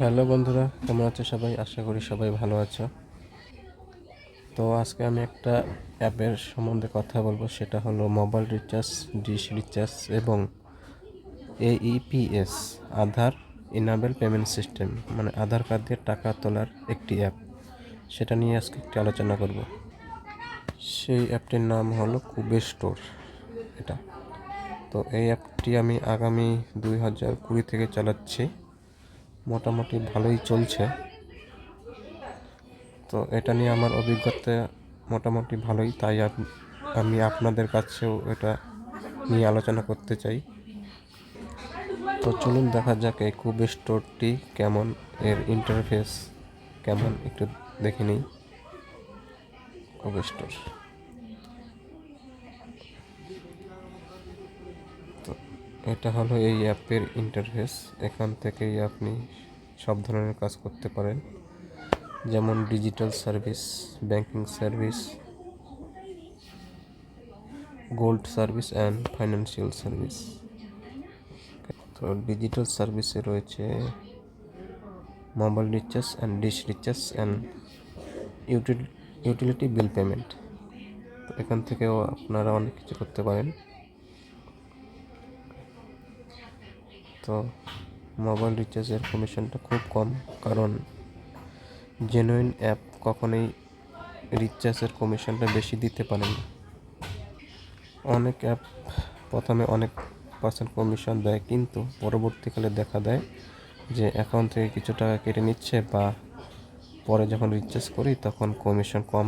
Hello বন্ধুরা, কেমন আছো সবাই? আশা করি সবাই ভালো আছো। তো আজকে আমি একটা অ্যাপের সম্বন্ধে কথা বলবো, সেটা হলো মোবাইল রিচার্জ, ডিশ রিচার্জ এবং এইপিএস, আধার ইনেবল পেমেন্ট সিস্টেম, মানে আধার কার্ড দিয়ে টাকা তোলার একটি অ্যাপ। সেটা নিয়ে আজকে একটু আলোচনা করব। সেই অ্যাপটির নাম হলো কুবে স্টোর। এটা তো এই অ্যাপটি আমি আগামী 2020 থেকে চালাচ্ছি। মোটামুটি ভালোই চলছে। তো এটা নিয়ে আমার অভিজ্ঞতা মোটামুটি ভালোই, তাই আমি আপনাদের কাছেও এটা নিয়ে আলোচনা করতে চাই। তো চলুন দেখা যাক এই কুব স্টোরটি কেমন, এর ইন্টারফেস কেমন একটু দেখে নিই। কুব স্টোর, তো এটা হলো এই অ্যাপের ইন্টারফেস। এখান থেকেই আপনি সব ধরনের কাজ করতে পারেন, যেমন digital service, banking service, gold service and financial service. তো ডিজিটাল সার্ভিসে রয়েছে mobile recharge and dish recharge and utility bill payment. তো এখান থেকেও আপনারা অনেক কিছু করতে পারেন। তো মোবাইল রিচার্জের কমিশনটা খুব কম, কারণ জেনুইন অ্যাপ কখনোই রিচার্জের কমিশনটা বেশি দিতে পারে না। অনেক অ্যাপ প্রথমে অনেক পার্সেন্ট কমিশন দেয়, কিন্তু পরবর্তীকালে দেখা দেয় যে অ্যাকাউন্ট থেকে কিছু টাকা কেটে নিচ্ছে, বা পরে যখন রিচার্জ করি তখন কমিশন কম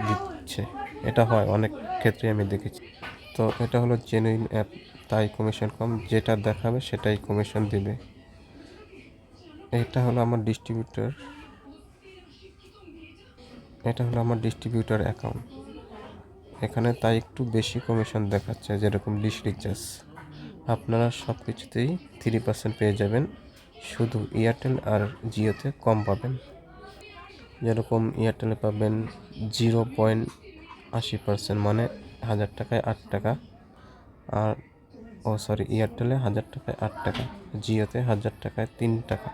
দিচ্ছে। এটা হয় অনেক ক্ষেত্রে, আমি দেখেছি। তো এটা হলো জেনুইন অ্যাপ, তাই কমিশন কম, যেটা দেখাবে সেটাই কমিশন দিবে। এটা হলো আমার ডিস্ট্রিবিউটর অ্যাকাউন্ট। এখানে তাই একটু বেশি কমিশন দেখাচ্ছে, যেরকম ডিশ রিচার্জ আপনারা সব কিছুতেই 3% পেয়ে যাবেন, শুধু এয়ারটেল আর জিওতে কম পাবেন। যেরকম এয়ারটেলে পাবেন 0.80%, মানে 1000 টাকায় 8 টাকা। আর এয়ারটেলে 1000 টাকায় 8 টাকা, জিওতে 1000 টাকায় 3 টাকা।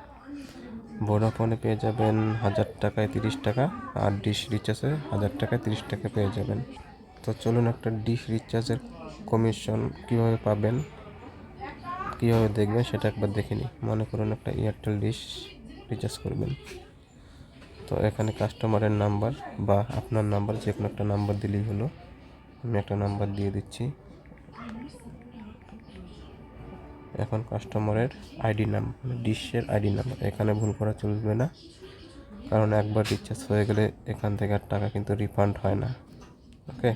ভোডাফোনে পেয়ে যাবেন 1000 টাকায় 30 টাকা, আর ডিশ রিচার্জে 1000 টাকায় 30 টাকা পেয়ে যাবেন। তো চলুন একটা ডিশ রিচার্জের কমিশন কীভাবে পাবেন, কীভাবে দেখবেন সেটা একবার দেখে নিই। মনে করুন একটা এয়ারটেল ডিশ রিচার্জ করবেন। তো এখানে কাস্টমারের নাম্বার বা আপনার নাম্বার, যে কোনো একটা নাম্বার দিলেই হলো। আমি একটা নাম্বার দিয়ে দিচ্ছি। এখন কাস্টমারের আইডি নাম্বার, মানে ডিশের আইডি নাম্বার, এখানে ভুল করা চলবে না, কারণ একবার রিচার্জ হয়ে গেলে এখান থেকে আর টাকা কিন্তু রিফান্ড হয় না। ওকে,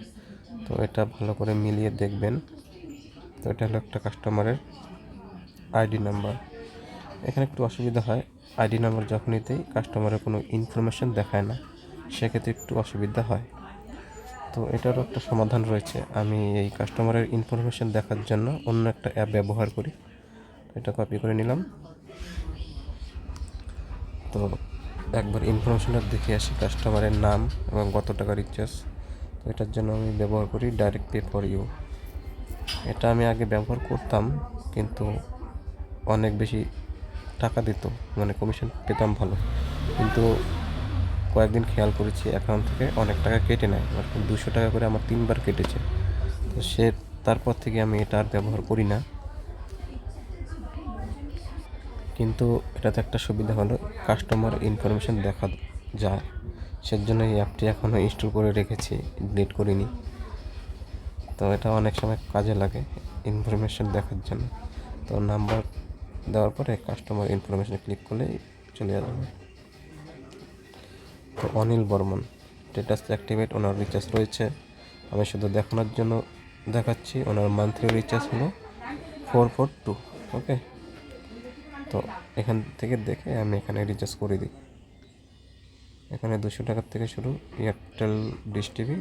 তো এটা ভালো করে মিলিয়ে দেখবেন। তো এটা হলো একটা কাস্টমারের আইডি নাম্বার। এখানে একটু অসুবিধা হয়, আইডি নাম্বার যখনই দেই কাস্টমারের কোনো ইনফরমেশন দেখায় না, সেক্ষেত্রে একটু অসুবিধা হয়। তো এটারও একটা সমাধান রয়েছে। আমি এই কাস্টমারের ইনফরমেশন দেখার জন্য অন্য একটা অ্যাপ ব্যবহার করি। এটা কপি করে নিলাম। তো একবার ইনফরমেশনটা দেখে আসি, কাস্টমারের নাম এবং কত টাকা রিচার্জ। তো এটার জন্য আমি ব্যবহার করি ডাইরেক্ট পে ফর ইউ। এটা আমি আগে ব্যবহার করতাম, কিন্তু অনেক বেশি টাকা দিত, মানে কমিশন পেতাম ভালো, কিন্তু কয়েকদিন খেয়াল করেছি অ্যাকাউন্ট থেকে অনেক টাকা কেটে নেয়, 200 টাকা করে আমার 3বার কেটেছে। তো তারপর থেকে আমি এটা আর ব্যবহার করি না। কিন্তু এটাতে একটা সুবিধা হলো, কাস্টমার ইনফরমেশন দেখা যায়, সেজন্য এই অ্যাপটি এখনও ইনস্টল করে রেখেছি, ডিলিট করিনি। তো এটা অনেক সময় কাজে লাগে ইনফরমেশন দেখার জন্য। তো নাম্বার দেওয়ার পরে কাস্টমার ইনফরমেশন ক্লিক করলেই চলে আসবে। তো অনিল বর্মন, স্ট্যাটাস অ্যাক্টিভেট, ওনার রিচার্জ রয়েছে। আমি শুধু দেখানোর জন্য দেখাচ্ছি। ওনার মান্থলি রিচার্জ হলো 442। ওকে, তো এখান থেকে দেখে আমি এখানে রিচার্জ করে দিই। এখানে 200 টাকার থেকে শুরু। এয়ারটেল ডিশ টিভি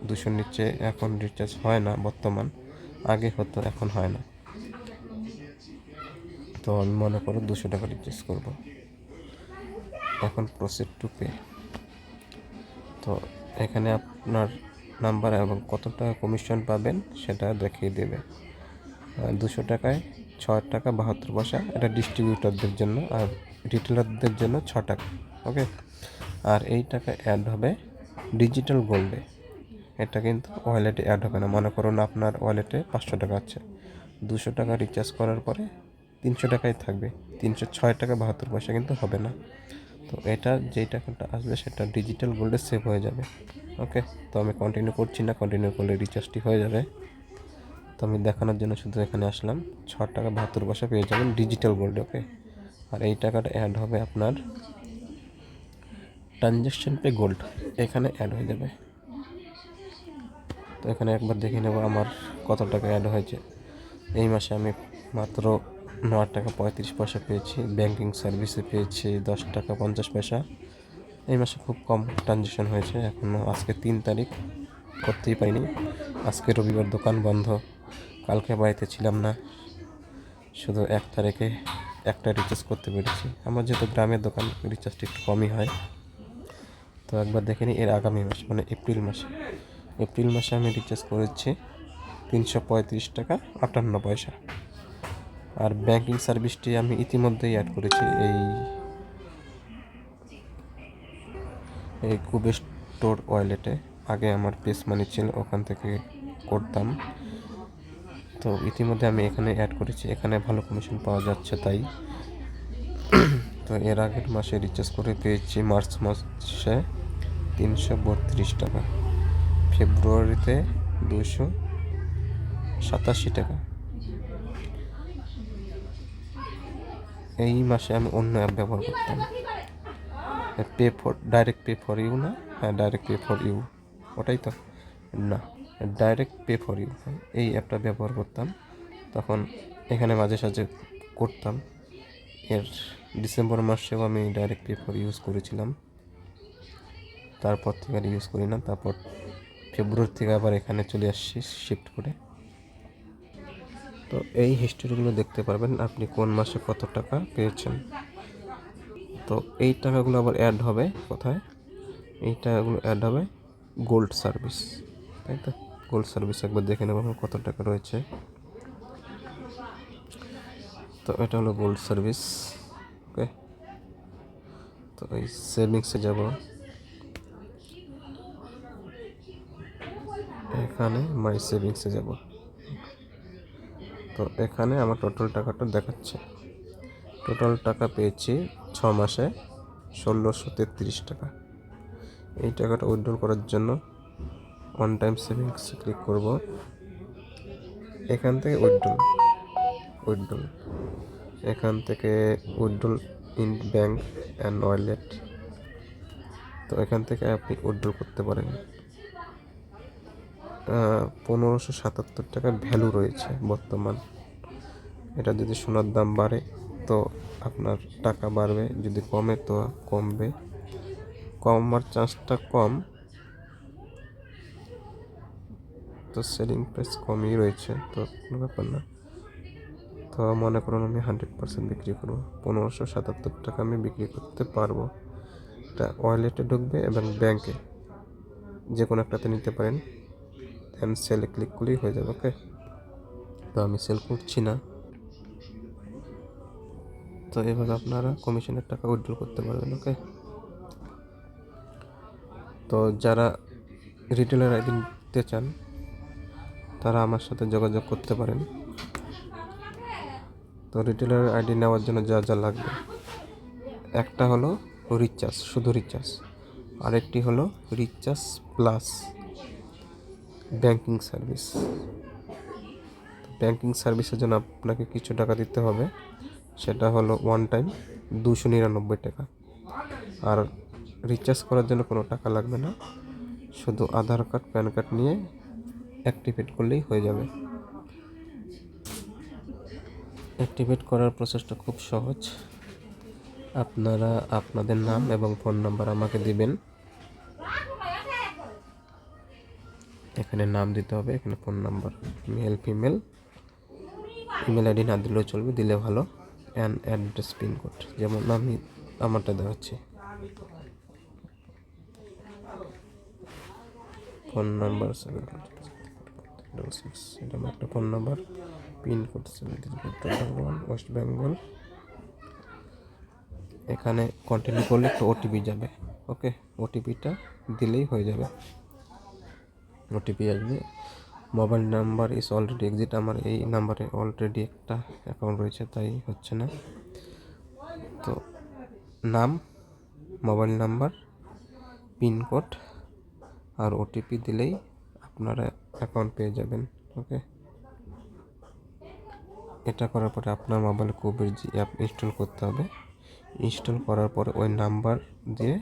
200-র নিচে এখন রিচার্জ হয় না বর্তমান, আগে হতো, এখন হয় না। তো আমি মনে করো 200 টাকা রিচার্জ করব। এখন প্রসিড টু পে। তো এখানে আপনার নাম্বার এবং কত টাকা কমিশন পাবেন সেটা দেখিয়ে দেবে। 200 টাকায় 6 টাকা 72 পয়সা, এটা ডিস্ট্রিবিউটরদের জন্য। আর রিটেলারদের জন্য 6 টাকা। ওকে, আর এই টাকা অ্যাড হবে ডিজিটাল গোল্ডে। এটা কিন্তু ওয়ালেটে অ্যাড হবে না। মনে করুন আপনার ওয়ালেটে 500 টাকা আছে, 200 টাকা রিচার্জ করার পরে 300 টাকাই থাকবে, 306 টাকা 72 পয়সা কিন্তু হবে না। তো এটা যেই টাকাটা আসবে সেটা ডিজিটাল গোল্ডে সেভ হয়ে যাবে। ওকে, তো আমি কন্টিনিউ করছি না, কন্টিনিউ করলে রিচার্জটি হয়ে যাবে। তো আমি দেখানোর জন্য শুধু এখানে আসলাম। 6 টাকা 72 পয়সা পেয়ে যাবেন ডিজিটাল গোল্ডে। ওকে, আর এই টাকাটা অ্যাড হবে আপনার ট্রানজ্যাকশন পে গোল্ড, এখানে অ্যাড হয়ে যাবে। তো এখানে একবার দেখে নেব আমার কত টাকা অ্যাড হয়েছে। এই মাসে আমি মাত্র 9 টাকা 35 পয়সা পেয়েছি, ব্যাংকিং সার্ভিসে পেয়েছি 10 টাকা 50 পয়সা। এই মাসে খুব কম ট্রানজ্যাকশন হয়েছে, এখনও আজকে 3 তারিখ, করতেই পারিনি। আজকে রবিবার, দোকান বন্ধ, কালকে বাড়িতে ছিলাম না, শুধু 1 তারিখে একটা রিচার্জ করতে পেরেছি। আমার যেহেতু গ্রামের দোকান, রিচার্জটি একটু কমই হয়। তো একবার দেখে নিই এর আগামী মাস মানে এপ্রিল মাসে আমি রিচার্জ করেছি 335 টাকা 58 পয়সা। আর ব্যাংকিং সার্ভিসটি আমি ইতিমধ্যেই অ্যাড করেছি এই কুবের স্টোর ওয়ালেটে। আগে আমার পেস মানি ছিল, ওখান থেকে করতাম। তো ইতিমধ্যে আমি এখানে অ্যাড করেছি, এখানে ভালো কমিশন পাওয়া যাচ্ছে তাই। তো এর আগের মাসে রিচার্জ করে পেয়েছি মার্চ মাসে 332 টাকা, ফেব্রুয়ারিতে 287 টাকা। এই মাসে আমি অন্য অ্যাপ ব্যবহার করতাম, ডাইরেক্ট পে ফর ইউ না, হ্যাঁ ডাইরেক্ট পে ফর ইউ, ওটাই তো না, ডাইরেক্ট পে ফর ইউ, এই অ্যাপটা ব্যবহার করতাম। তখন এখানে মাঝে সাঝে করতাম। এর ডিসেম্বর মাসেও আমি ডাইরেক্ট পে ফর ইউজ করেছিলাম, তারপর থেকে আর ইউজ করি না। তারপর ফেব্রুয়ারি থেকে আবার এখানে চলে আসছি শিফট করে। তো এই হিস্ট্রিগুলো দেখতে পারবেন আপনি কোন মাসে কত টাকা পেয়েছেন। তো এই টাকাগুলো আবার অ্যাড হবে কোথায়? এই টাকাগুলো অ্যাড হবে গোল্ড সার্ভিস, তাই তো। গোল্ড সার্ভিস একবার দেখে নেব কত টাকা রয়েছে। তো এটা হলো গোল্ড সার্ভিস। ওকে, তো এই সেভিংসে যাব, এখানে মাই সেভিংসে যাব। তো এখানে আমার টোটাল টাকাটা দেখাচ্ছে। টোটাল টাকা পেয়েছি 6 মাসে 1633 টাকা। এই টাকাটা উইথড্রল করার জন্য ওয়ান টাইম সেভিংস ক্লিক করব, এখান থেকে উইথড্রল, এখান থেকে withdrawal in bank and wallet. তো এখান থেকে আপনি উইথড্রল করতে পারেন। 1577 টাকা ভ্যালু রয়েছে বর্তমান। এটা যদি সোনার দাম বাড়ে তো আপনার টাকা বাড়বে, যদি কমে তো কমবে। কমার চান্সটা কম, তো সেলিং প্রাইস কমই রয়েছে, তো কোনো ব্যাপার না। তো মনে করুন আমি 100% বিক্রি করবো, 1577 টাকা আমি বিক্রি করতে পারবো। এটা ওয়ালেটে ঢুকবে এবং ব্যাংকে যে কোনো একটাতে নিতে পারেন, দেন সেলে ক্লিক করলেই হয়ে যাবে। ওকে, তো আমি সেল করছি না। তো এভাবে আপনারা কমিশনের টাকা উইথড্র করতে পারবেন। ওকে, তো যারা রিটেলার আইডি নিতে চান তারা আমার সাথে যোগাযোগ করতে পারেন। তো রিটেলার আইডি নেওয়ার জন্য যা যা লাগবে, একটা হলো রিচার্জ, শুধু রিচার্জ, আরেকটি হলো recharge plus banking service. Banking সার্ভিসের জন্য আপনাকে কিছু টাকা দিতে হবে, সেটা হলো ওয়ান টাইম 299 টাকা। আর রিচার্জ করার জন্য কোনো টাকা লাগবে না, শুধু আধার কার্ড প্যান কার্ড নিয়ে অ্যাক্টিভেট করলেই হয়ে যাবে। অ্যাক্টিভেট করার প্রসেসটা খুব সহজ। আপনারা আপনাদের নাম এবং ফোন নাম্বার আমাকে দিবেন, এখানে নাম দিতে হবে, এখানে phone number, male female, email ID না দিলেও চলবে, দিলে ভালো, অ্যান্ড অ্যাড্রেস পিনকোড, যেমন আমি আমারটা দেখাচ্ছি। ফোন নাম্বার 766, এটা আমার একটা phone number, pincode 7341, West Bengal. এখানে কন্টিনিউ করলে একটা ওটিপি যাবে। ওকে, ওটিপিটা দিলেই হয়ে যাবে। ওটিপি আসবে, mobile number is already exit. আমার এই নাম্বারে অলরেডি একটা অ্যাকাউন্ট রয়েছে, তাই হচ্ছে না। তো নাম, মোবাইল নাম্বার, পিনকোড আর ওটিপি দিলেই আপনারা অ্যাকাউন্ট পেয়ে যাবেন। ওকে, এটা করার পরে আপনার মোবাইলে কোভিড অ্যাপ ইনস্টল করতে হবে। ইনস্টল করার পরে ওই নাম্বার দিয়ে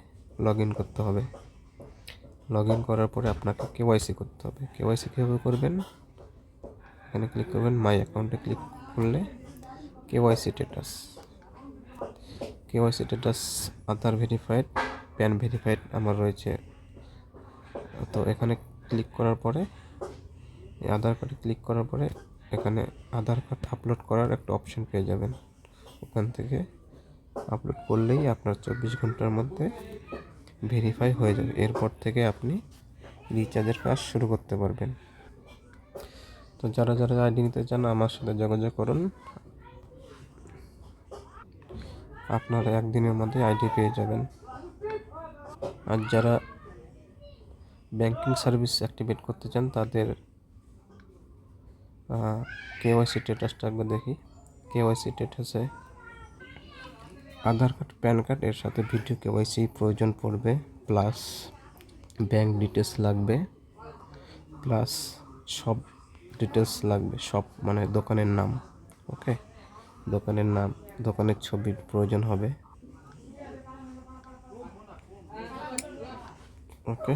লগ ইন করতে হবে। লগ ইন করার পরে আপনাকে কেওয়াইসি করতে হবে। কেওয়াইসি কীভাবে করবেন, এখানে ক্লিক করবেন, মাই অ্যাকাউন্টে ক্লিক করলে কেওয়াইসি স্ট্যাটাস, কেওয়াইসি স্ট্যাটাস আধার ভেরিফাইড, প্যান ভেরিফাইড আমার রয়েছে। তো এখানে ক্লিক করার পরে আধার কার্ডে ক্লিক করার পরে এখানে আধার কার্ড আপলোড করার একটা অপশন পেয়ে যাবেন। ওখান থেকে আপলোড করলেই আপনার 24 ঘন্টার মধ্যে ভেরিফাই হয়ে যাবে। এরপর থেকে আপনি রিচার্জের কাজ শুরু করতে পারবেন। তো যারা যারা আইডি নিতে চান আমার সাথে যোগাযোগ করুন, আপনারা একদিনের মধ্যে আইডি পেয়ে যাবেন। আর যারা ব্যাংকিং সার্ভিস অ্যাক্টিভেট করতে চান তাদের কেওয়াইসি স্ট্যাটাসটা একবার দেখি। কেওয়াইসি স্ট্যাটাসে আধার কার্ড, প্যান কার্ড, এর সাথে ভিডিও কেওয়াইসি প্রয়োজন পড়বে, প্লাস ব্যাংক ডিটেলস লাগবে, প্লাস সব ডিটেলস লাগবে, সব মানে দোকানের নাম। ওকে, দোকানের নাম, দোকানের ছবির প্রয়োজন হবে। ওকে।